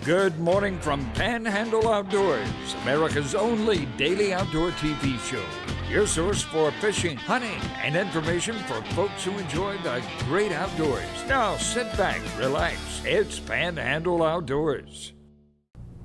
Good morning from Panhandle Outdoors, America's only daily outdoor TV show. Your source for fishing, hunting, and information for folks who enjoy the great outdoors. Now sit back, relax. It's Panhandle Outdoors.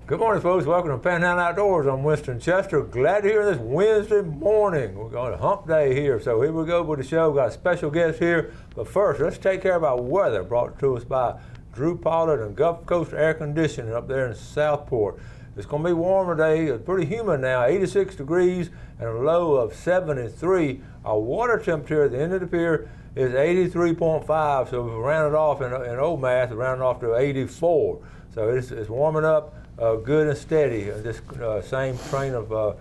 Good morning, folks. Welcome to Panhandle Outdoors. I'm Winston Chester. Glad to hear this Wednesday morning. We're going to hump day here. So here we go with the show. Got a special guest here. But first, let's take care of our weather, brought to us by Drew Pollard and Gulf Coast Air Conditioning up there in Southport. It's going to be warmer today. It's pretty humid now, 86 degrees and a low of 73. Our water temperature at the end of the pier is 83.5. So we've rounded off in old math, rounded off to 84. So it's warming up good and steady. This same train of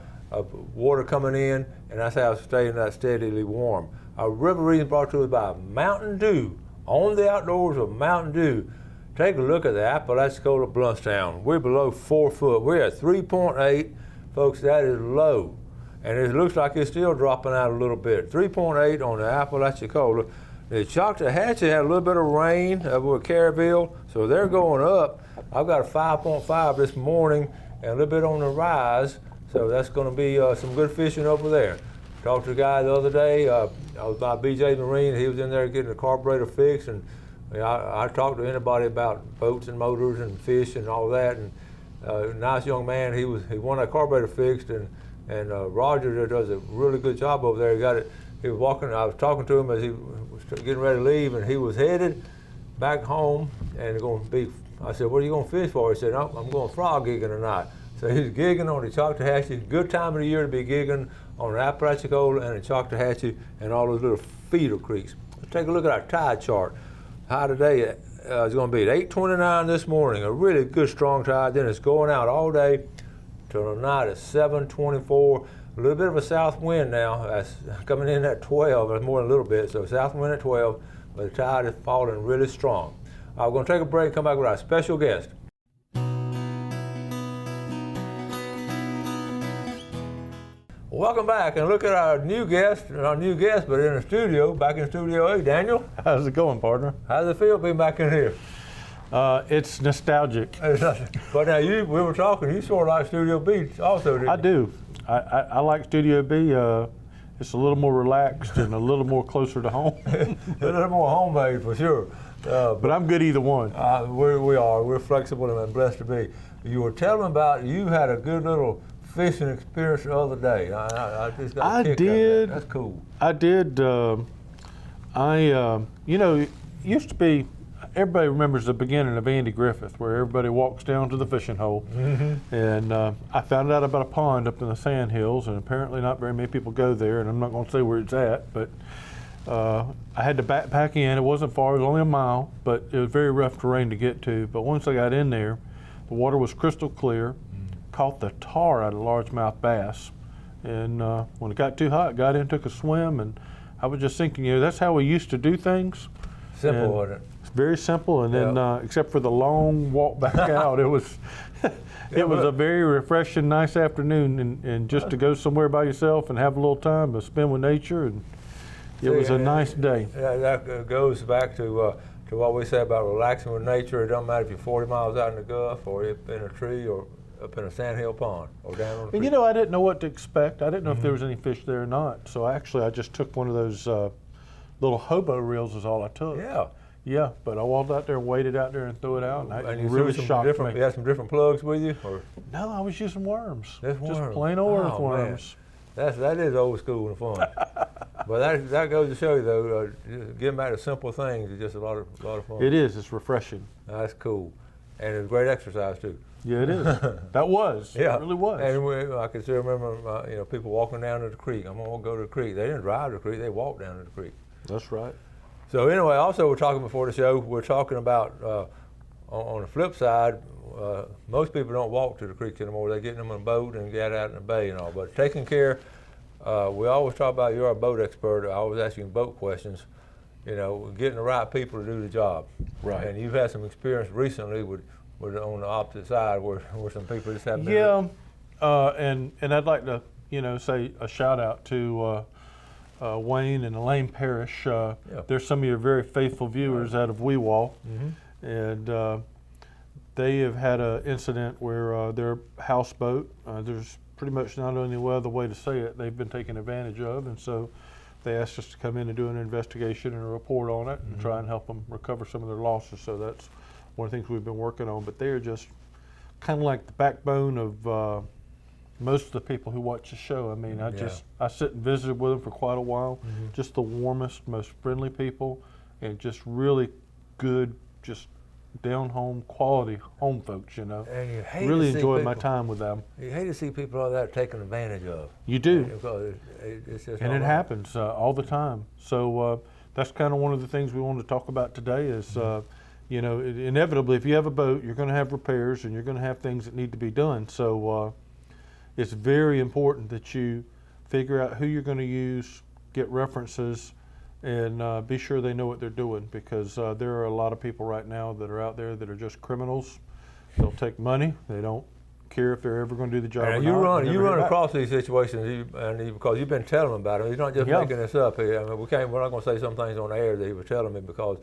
water coming in, and that's how it's staying that steadily warm. Our river reading brought to us by Mountain Dew. On the Outdoors with Mountain Dew. Take a look at the Apalachicola Bluntstown. We're below 4 foot. We're at 3.8. Folks, that is low. And it looks like it's still dropping out a little bit. 3.8 on the Apalachicola. The Choctahatchee had a little bit of rain over Caryville, so they're going up. I've got a 5.5 this morning and a little bit on the rise, so that's going to be some good fishing over there. Talked to a guy the other day. I was by BJ Marine. He was in there getting the carburetor fixed, and I talked to anybody about boats and motors and fish and all that. And a nice young man. He wanted a carburetor fixed, and Roger does a really good job over there. He got it. He was walking. I was talking to him as he was getting ready to leave, and he was headed back home and going to be. I said, "What are you going to fish for?" He said, "No, I'm going frog gigging tonight." So he's gigging on the Choctahatchee. Good time of the year to be gigging on the Apalachicola and the Choctahatchee and all those little feeder creeks. Let's take a look at our tide chart. High today is going to be at 8:29 this morning. A really good strong tide. Then it's going out all day till tonight at 7:24. A little bit of a south wind now. That's coming in at 12. It's more than a little bit. So south wind at 12, but the tide is falling really strong. We're going to take a break and come back with our special guest. Welcome back, and look at our new guest, but in the studio, back in Studio A. Daniel. How's it going, partner? How's it feel being back in here? It's nostalgic. But now we were talking, you sort of like Studio B also, didn't you? I do. I like Studio B. It's a little more relaxed and a little more closer to home. A little more homemade for sure. But I'm good either one. We are. We're flexible and blessed to be. You were telling about you had a good little fishing experience the other day. I just got a kick out of that. That's cool. I did. It used to be, everybody remembers the beginning of Andy Griffith, where everybody walks down to the fishing hole. Mm-hmm. And I found out about a pond up in the Sand Hills, and apparently not very many people go there, and I'm not going to say where it's at, but I had to backpack in. It wasn't far, it was only a mile, but it was very rough terrain to get to. But once I got in there, the water was crystal clear. Caught the tar out of largemouth bass, and when it got too hot, got in, took a swim, and I was just thinking, that's how we used to do things. Simple, wasn't it? It's very simple, and then except for the long walk back out, it was a very refreshing, nice afternoon, and just to go somewhere by yourself and have a little time to spend with nature, and it was a nice day. That goes back to what we say about relaxing with nature. It doesn't matter if you're 40 miles out in the Gulf or you're in a tree or up in a sandhill pond or down on the creek. I didn't know what to expect. I didn't know if there was any fish there or not. So actually, I just took one of those little hobo reels is all I took. Yeah, but I walked out there and waded out there and threw it out, and it really shocked me. You had some different plugs with you? Or? No, I was using worms. Just plain old earthworms. That is old school and fun. But that goes to show you, though, getting back to simple things is just a lot of fun. It is. It's refreshing. That's cool. And it's great exercise, too. Yeah, it is. That was. Yeah. It really was. And I can still remember, people walking down to the creek. I'm going to go to the creek. They didn't drive to the creek. They walked down to the creek. That's right. So anyway, also we're talking before the show, we're talking about, on the flip side, most people don't walk to the creeks anymore. They get them on a boat and get out in the bay and all. But taking care, we always talk about, you're a boat expert. I always ask you boat questions. Getting the right people to do the job. Right. And you've had some experience recently with on the opposite side where some people just haven't been. Yeah, and I'd like to say a shout out to Wayne and Elaine Parrish. They're some of your very faithful viewers out of Weewall, and they have had an incident where their houseboat, there's pretty much not any other way to say it, they've been taken advantage of, and so they asked us to come in and do an investigation and a report on it and try and help them recover some of their losses. So that's one of the things we've been working on. But they're just kind of like the backbone of most of the people who watch the show. I mean, I sit and visited with them for quite a while. Just the warmest, most friendly people, and just really good, just down home quality home folks, you know. And you hate really to see enjoyed my people- time with them. You hate to see people like that taken advantage of. You do. Because it's just And not it right. happens all the time. So that's kind of one of the things we wanted to talk about today is, you know, inevitably, if you have a boat, you're going to have repairs and you're going to have things that need to be done. So it's very important that you figure out who you're going to use, get references, and be sure they know what they're doing, because there are a lot of people right now that are out there that are just criminals. They'll take money. They don't care if they're ever going to do the job. And or not. you run across these situations, because you've been telling them about them. He's not just making this up. I mean, we're not going to say some things on the air that he was telling me, because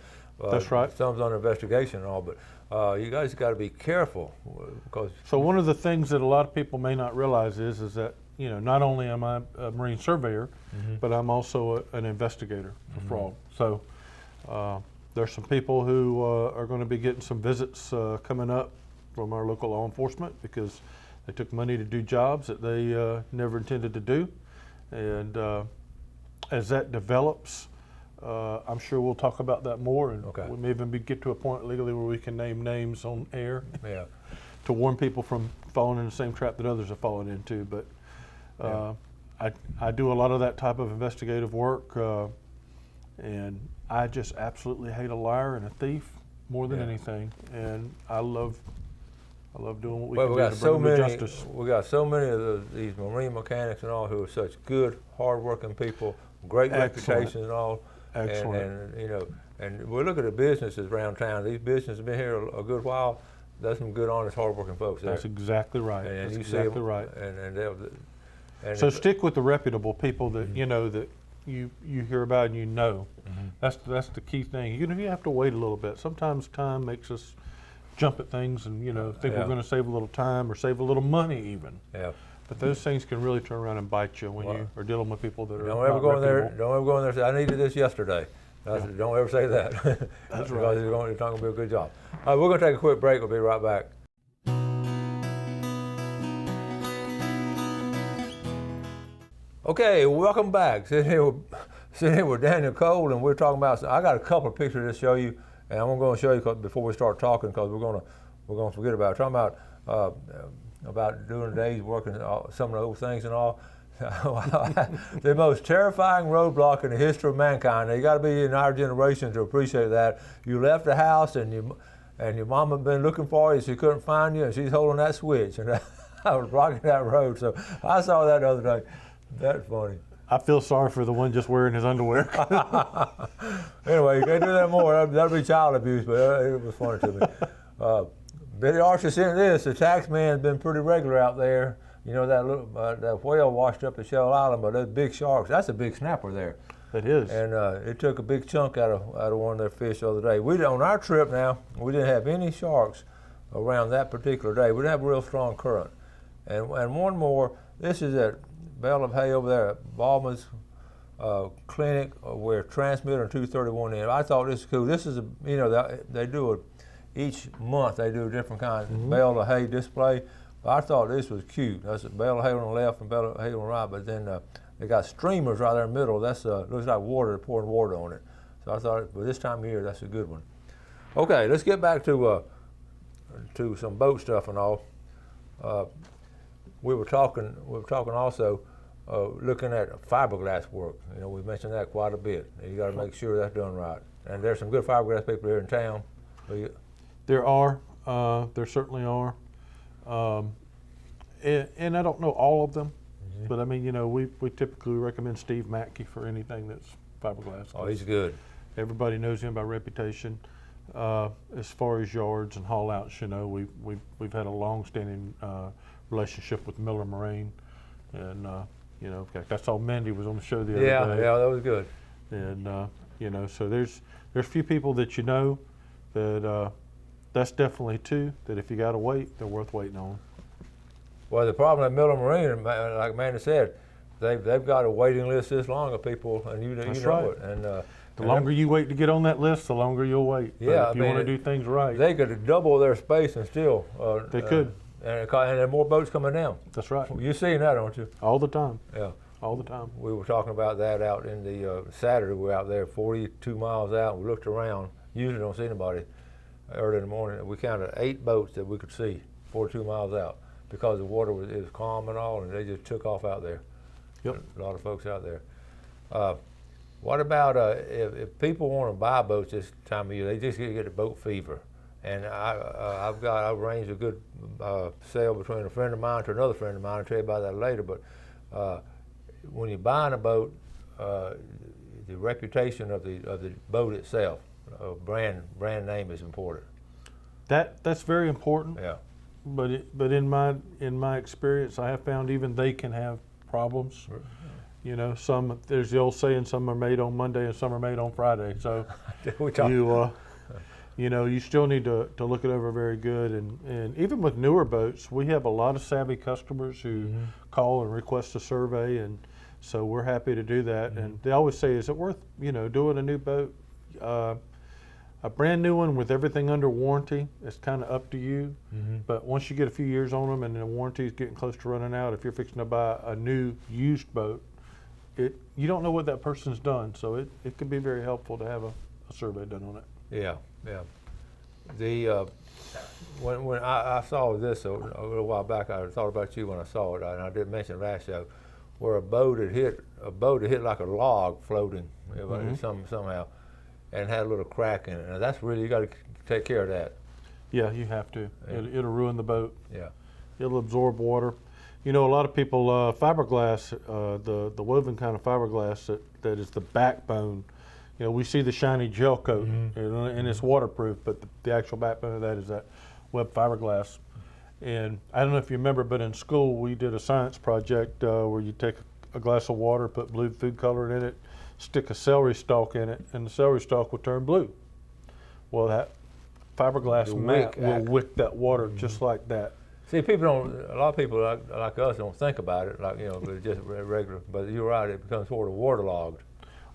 that's right. Some's under investigation and all. But you guys got to be careful, because. So one of the things that a lot of people may not realize is that, you know, not only am I a marine surveyor, but I'm also an investigator for fraud. So there's some people who are going to be getting some visits coming up from our local law enforcement, because they took money to do jobs that they never intended to do. And as that develops, I'm sure we'll talk about that more, and we may even get to a point legally where we can name names on air to warn people from falling in the same trap that others have fallen into. But I do a lot of that type of investigative work, and I just absolutely hate a liar and a thief more than anything. And I love doing what we can do to bring them to justice. We got so many of these marine mechanics and all who are such good, hard-working people, great reputations and all. Excellent. And you know, and we look at the businesses around town. These businesses have been here a good while. There's some good, honest, hard-working folks there. That's exactly right. And That's you exactly see them, right. And so stick with the reputable people that you know, that you hear about and you know. That's the key thing. Even if you have to wait a little bit, sometimes time makes us jump at things and, you know, think we're going to save a little time or save a little money even. But those things can really turn around and bite you when you are dealing with people that are Don't ever go in there. reputable. Don't ever go in there and say, "I needed this yesterday." Don't ever say that. That's because right. it's not going to be a good job. All right, we're going to take a quick break. We'll be right back. Okay, welcome back. Sitting here with Daniel Cole, and we're talking about. I got a couple of pictures to show you, and I'm going to show you before we start talking, because we're going to forget about it. Talking about doing a day's work and some of those things and all. The most terrifying roadblock in the history of mankind. You got to be in our generation to appreciate that. You left the house and your mama been looking for you. She couldn't find you, and she's holding that switch, and I was blocking that road. So I saw that the other day. That's funny. I feel sorry for the one just wearing his underwear. Anyway, you can't do that more. That'll be child abuse, but it was funny to me. Billy Archer sent this. The tax man's been pretty regular out there. You know, that whale washed up at Shell Island, but those big sharks, that's a big snapper there. It is. And it took a big chunk out of one of their fish the other day. On our trip now, we didn't have any sharks around that particular day. We didn't have a real strong current. And one more, this is at Bale of Hay over there at Baldwin's clinic, where transmitter and 231 in. I thought this was cool. This is they do each month they do a different kind of bale of hay display. But I thought this was cute. That's a bale of hay on the left and bale of hay on the right. But then they got streamers right there in the middle. That's looks like water, pouring water on it. So I thought, for this time of year, that's a good one. Okay, let's get back to some boat stuff and all. We were talking also. Looking at fiberglass work, you know, we mentioned that quite a bit. You got to make sure that's done right. And there's some good fiberglass people here in town. There certainly are, and I don't know all of them, but I mean, you know, we typically recommend Steve Mackey for anything that's fiberglass. Oh, he's good. Everybody knows him by reputation. As far as yards and haul outs, you know, we've had a long-standing relationship with Miller Marine, and you know, I saw Mindy was on the show the other day. Yeah, that was good. And you know, so there's a few people that you know that that's definitely two that if you got to wait, they're worth waiting on. Well, the problem at Miller Marine, like Manny said, they've got a waiting list this long of people, and you know right. it. And the longer you wait to get on that list, the longer you'll wait. Yeah, but if you want to do things right, they could double their space and still. They could. And there are more boats coming down. That's right. You're seeing that, aren't you? All the time. Yeah. All the time. We were talking about that out in the Saturday. We were out there 42 miles out. We looked around. Usually don't see anybody early in the morning. We counted 8 boats that we could see 42 miles out because the water was calm and all, and they just took off out there. Yep. A lot of folks out there. What about if people want to buy boats this time of year? They just get the boat fever. And I've arranged a good sale between a friend of mine to another friend of mine. I'll tell you about that later. But when you're buying a boat, the reputation of the boat itself, brand name is important. That's very important. Yeah. But in my experience, I have found even they can have problems. You know, there's the old saying, some are made on Monday and some are made on Friday. So you still need to look it over very good. And even with newer boats, we have a lot of savvy customers who call and request a survey, and so we're happy to do that. And they always say, is it worth doing a new boat? A brand new one with everything under warranty, it's kind of up to you. But once you get a few years on them and the warranty is getting close to running out, if you're fixing to buy a new used boat, you don't know what that person's done, so it can be very helpful to have a survey done on it. Yeah, yeah. The when I saw this a little while back, I thought about you when I saw it, and I did mention last show, where a boat had hit like a log floating somehow, and had a little crack in it. Now that's really, you got to take care of that. Yeah, you have to. Yeah. It'll ruin the boat. Yeah. It'll absorb water. You know, a lot of people, fiberglass, the woven kind of fiberglass that is the backbone. You know, we see the shiny gel coat, and it's waterproof, but the actual backbone of that is that web fiberglass. And I don't know if you remember, but in school we did a science project where you take a glass of water, put blue food coloring in it, stick a celery stalk in it, and the celery stalk will turn blue. Well, that fiberglass mat will wick that water just like that. See, a lot of people like us don't think about it, but just regular. But you're right, it becomes sort of waterlogged.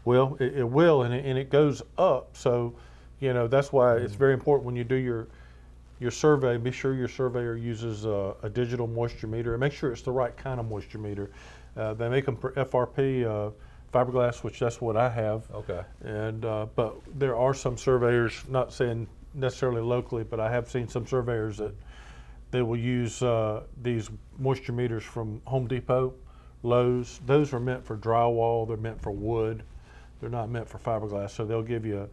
Well, it will, and it goes up. So, that's why it's very important when you do your survey. Be sure your surveyor uses a digital moisture meter, and make sure it's the right kind of moisture meter. They make them for FRP fiberglass, which that's what I have. Okay. And but there are some surveyors, not saying necessarily locally, but I have seen some surveyors that they will use these moisture meters from Home Depot, Lowe's. Those are meant for drywall. They're meant for wood. They're not meant for fiberglass. So they'll give you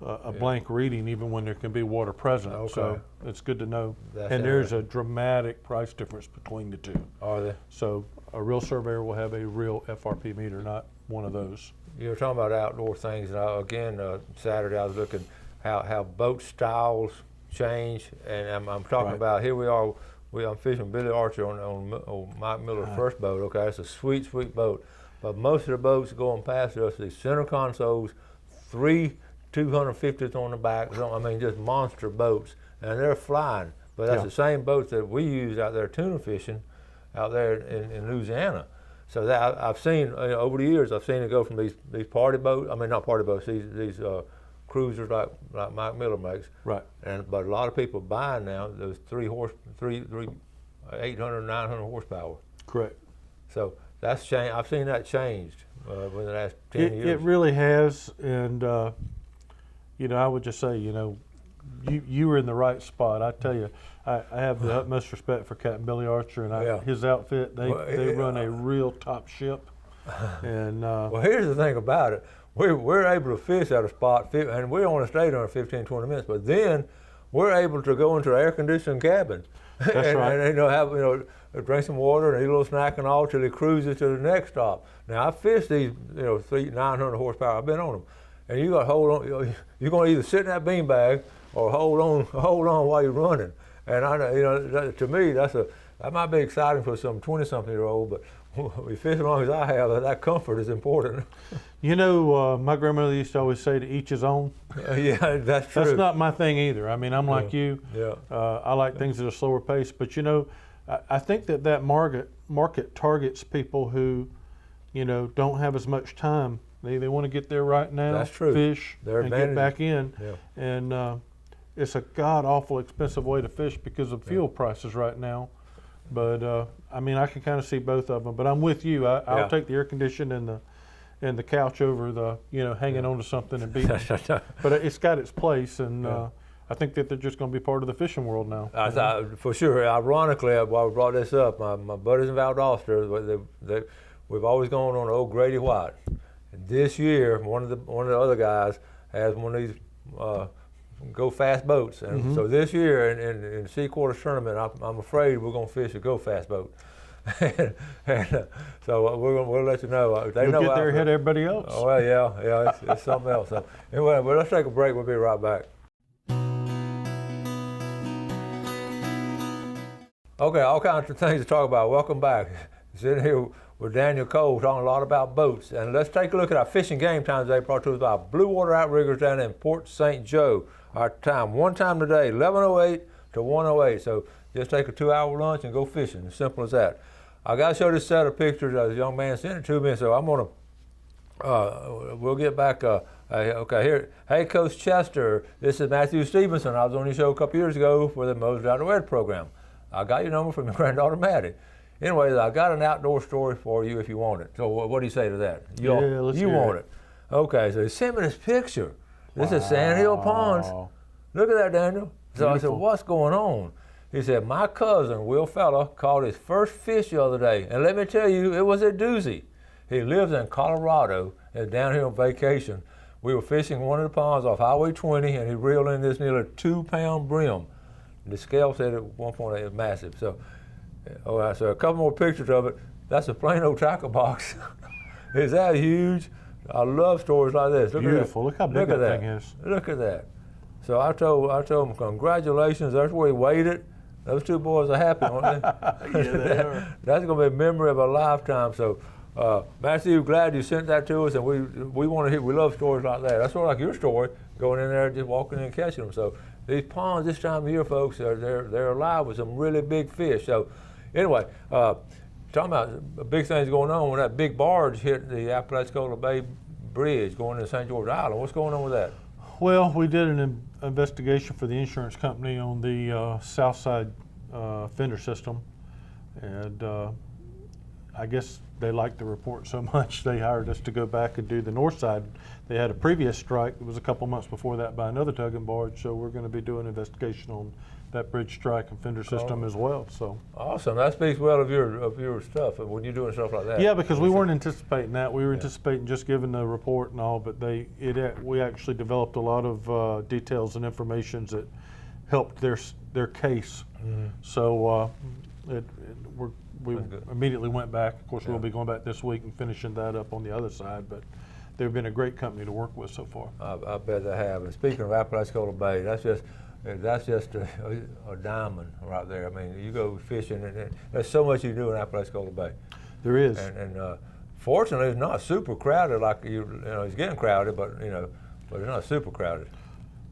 a blank reading even when there can be water present. Okay. So it's good to know. And there's a dramatic price difference between the two. Are there? So a real surveyor will have a real FRP meter, not one of those. You were talking about outdoor things, and again, Saturday I was looking how boat styles change, and I'm talking about, here we are, I'm fishing Billy Archer on Mike Miller's first boat. Okay, it's a sweet boat, but most of the boats going past us, these center consoles, 3 250s on the back. I mean, just monster boats, and they're flying. But that's the same boats that we use out there tuna fishing, out there in Louisiana. So that I've seen over the years, I've seen it go from these party boats. I mean, not party boats. These cruisers like Mike Miller makes. Right. But a lot of people buying now those 800, 900 horsepower. Correct. So that's changed. I've seen that changed in the last 10 years. It really has, and I would just say, you were in the right spot. I tell you, I have the utmost respect for Captain Billy Archer and his outfit. They run a real top ship. And well, here's the thing about it. We're able to fish at a spot, and we only stayed there 15, 20 minutes. But then we're able to go into an air-conditioned cabin. That's right. And have drink some water and eat a little snack and all till it cruises to the next stop. Now I fished these 900 horsepower. I've been on them, and you got to hold on. You're going to either sit in that beanbag or hold on while you're running. And I to me that's that might be exciting for some 20-something-year-old, but if you fish as long as I have, that comfort is important. You know, my grandmother used to always say to each his own. Yeah, that's true. That's not my thing either. I mean, I'm like you. Yeah. I like things at a slower pace. But, you know, I think that market targets people who, you know, don't have as much time. They want to get there right now, That's true. fish, and get back in. Yeah. And it's a god-awful expensive way to fish because of fuel prices right now. But, I mean, I can kind of see both of them. But I'm with you. I'll take the air conditioning and the couch over the, you know, hanging onto something and beating. But it's got its place, and I think that they're just going to be part of the fishing world now. For sure. Ironically, while we brought this up, my buddies in Valdosta, we've always gone on old Grady White. And this year, one of the other guys has one of these go fast boats, and so this year in the Sea Quarters tournament, I'm afraid we're going to fish a go fast boat. and so we'll let you know. They know get there ahead of everybody else. Oh well, yeah, it's something else. So anyway, well, let's take a break. We'll be right back. Okay, all kinds of things to talk about. Welcome back. Sitting here with Daniel Cole talking a lot about boats, and let's take a look at our fishing game times today. Brought to us by Blue Water Outriggers down in Port St. Joe. Our time, one time today, 11:08 to 1:08. So just take a 2-hour lunch and go fishing. As simple as that. I got to show this set of pictures. A young man sent it to me, so I'm gonna. We'll get back. Okay, here. Hey, Coach Chester. This is Matthew Stevenson. I was on your show a couple years ago for the Mosed Out of Red program. I got your number from your granddaughter Maddie. Anyways, I got an outdoor story for you if you want it. So what do you say to that? Let's you hear want it. Okay, so he sent me this picture. This is Sand Hill Ponds. Look at that, Daniel. So I said, what's going on? He said, my cousin, Will Fella, caught his first fish the other day. And let me tell you, it was a doozy. He lives in Colorado and down here on vacation. We were fishing one of the ponds off Highway 20, and he reeled in this nearly 2-pound brim. The scale said at one point it was massive. So, so a couple more pictures of it. That's a plain old tackle box. Is that huge? I love stories like this. Look Beautiful. Look how big that thing is. Look at that. So I told him, congratulations. That's where he waited. Those two boys are happy, aren't they? Yeah, they are. That's going to be a memory of a lifetime. So, Matthew, glad you sent that to us, and we want to hear. We love stories like that. That's sort of like your story, going in there, just walking in and catching them. So these ponds this time of year, folks, they're alive with some really big fish. So anyway, talking about big things going on when that big barge hit the Apalachicola Bay Bridge going into St. George Island. What's going on with that? Well, we did an investigation for the insurance company on the south side fender system, and I guess they liked the report so much they hired us to go back and do the north side. They had a previous strike. It was a couple months before that by another tug and barge, so we're going to be doing an investigation on that bridge strike and fender system as well. So awesome. That speaks well of your stuff when you're doing stuff like that. Yeah, because we weren't anticipating that. We were anticipating just giving the report and all, but we actually developed a lot of details and information that helped their case. Mm-hmm. So we immediately went back. Of course, we'll be going back this week and finishing that up on the other side, but they've been a great company to work with so far. I bet they have. And speaking of Apalachicola Bay, that's just a diamond right there. I mean, you go fishing, and there's so much you do in Apalachicola Bay. There is. And fortunately, it's not super crowded like you know. It's getting crowded, but it's not super crowded.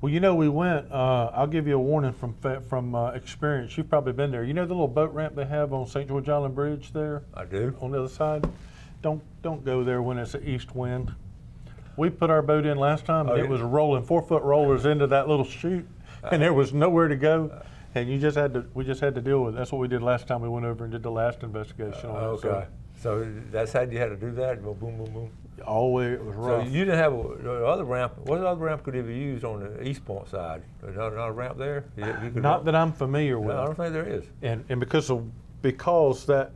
Well, we went. I'll give you a warning from experience. You've probably been there. You know the little boat ramp they have on St. George Island Bridge there? I do. On the other side? Don't go there when it's an east wind. We put our boat in last time, and it was rolling 4-foot rollers into that little chute, and there was nowhere to go. And we just had to deal with it. That's what we did last time we went over and did the last investigation on it. Okay. So that's how you had to do that? Boom, boom, boom. All the way, it was rough. So you didn't have the other ramp. What other ramp could have been used on the East Point side? Not a ramp there? Not that I'm familiar with. No, I don't think there is. And because that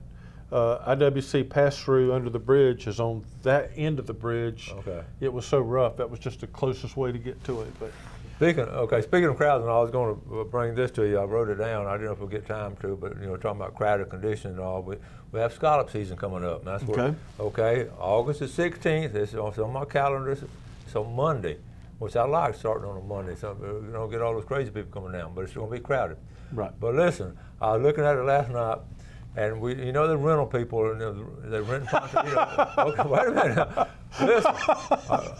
IWC pass-through under the bridge is on that end of the bridge. Okay. It was so rough. That was just the closest way to get to it. But speaking of crowds, and I was going to bring this to you. I wrote it down. I didn't know if we'll get time to, but talking about crowded conditions and all. We have scallop season coming up. And that's August the 16th. It's on my calendar. It's on Monday, which I like starting on a Monday. So you don't get all those crazy people coming down, but it's going to be crowded. Right. But listen, I was looking at it last night. And you know, the rental people, they rent. Okay, wait a minute. Listen.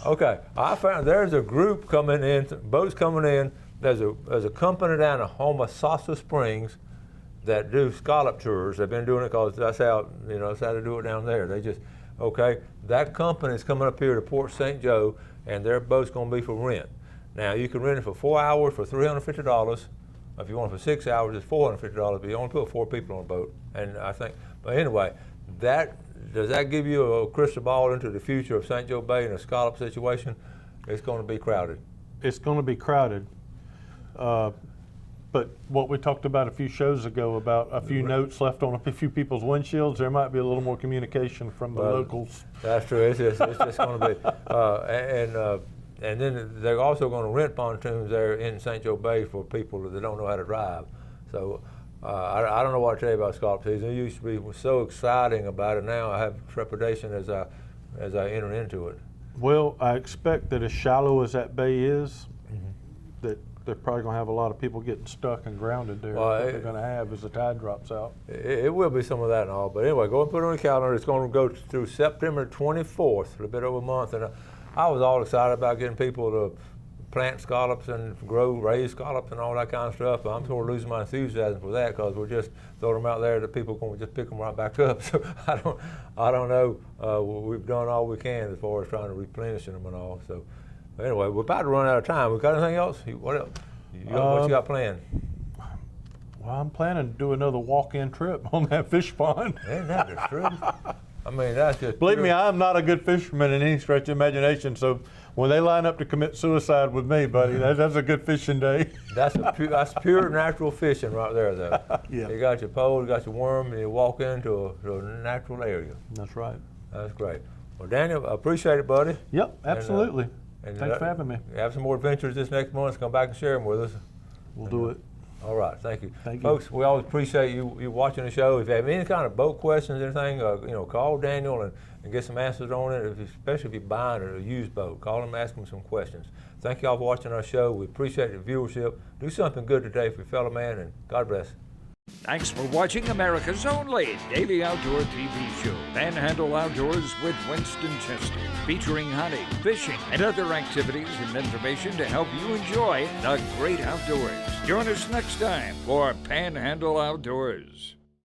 Okay, I found there's a group coming in, boats coming in. There's a company down in Homosassa Springs that do scallop tours. They've been doing it because that's how that's how they do it down there. They just that company is coming up here to Port St. Joe, and their boat's going to be for rent. Now you can rent it for 4 hours for $350. If you want it for 6 hours, it's $450. But you only put 4 people on a boat. And I think, but anyway, does that give you a crystal ball into the future of St. Joe Bay in a scallop situation? It's going to be crowded. It's going to be crowded. But what we talked about a few shows ago about a few notes left on a few people's windshields, there might be a little more communication from the locals. That's true. It's just going to be, and then they're also going to rent pontoons there in St. Joe Bay for people that don't know how to drive. So I don't know what to tell you about scallop season. It used to be so exciting about it. Now I have trepidation as I enter into it. Well, I expect that as shallow as that bay is, that they're probably going to have a lot of people getting stuck and grounded there. Well, what they're going to have as the tide drops out. It will be some of that and all. But anyway, go and put it on the calendar. It's going to go through September 24th, a little bit over a month. And I was all excited about getting people to plant scallops and raise scallops and all that kind of stuff. But I'm sort of losing my enthusiasm for that because we're just throwing them out there that people are going to just pick them right back up. So I don't know. We've done all we can as far as trying to replenish them and all. So anyway, we're about to run out of time. We got anything else? What else? What you got planned? Well, I'm planning to do another walk-in trip on that fish pond. Isn't that the truth? I mean, that's just Believe me, I'm not a good fisherman in any stretch of imagination, so when they line up to commit suicide with me, buddy, that's a good fishing day. That's pure natural fishing right there, though. Yeah. You got your pole, you got your worm, and you walk into a natural area. That's right. That's great. Well, Daniel, I appreciate it, buddy. Yep, absolutely. And thanks for having me. Have some more adventures this next month. Come back and share them with us. We'll do it. All right, thank you. Thank you. Folks, we always appreciate you watching the show. If you have any kind of boat questions or anything, call Daniel and get some answers on it, especially if you're buying a used boat. Call him and ask him some questions. Thank you all for watching our show. We appreciate your viewership. Do something good today for your fellow man, and God bless. Thanks for watching America's only daily outdoor TV show, Panhandle Outdoors with Winston Chester, featuring hunting, fishing, and other activities and information to help you enjoy the great outdoors. Join us next time for Panhandle Outdoors.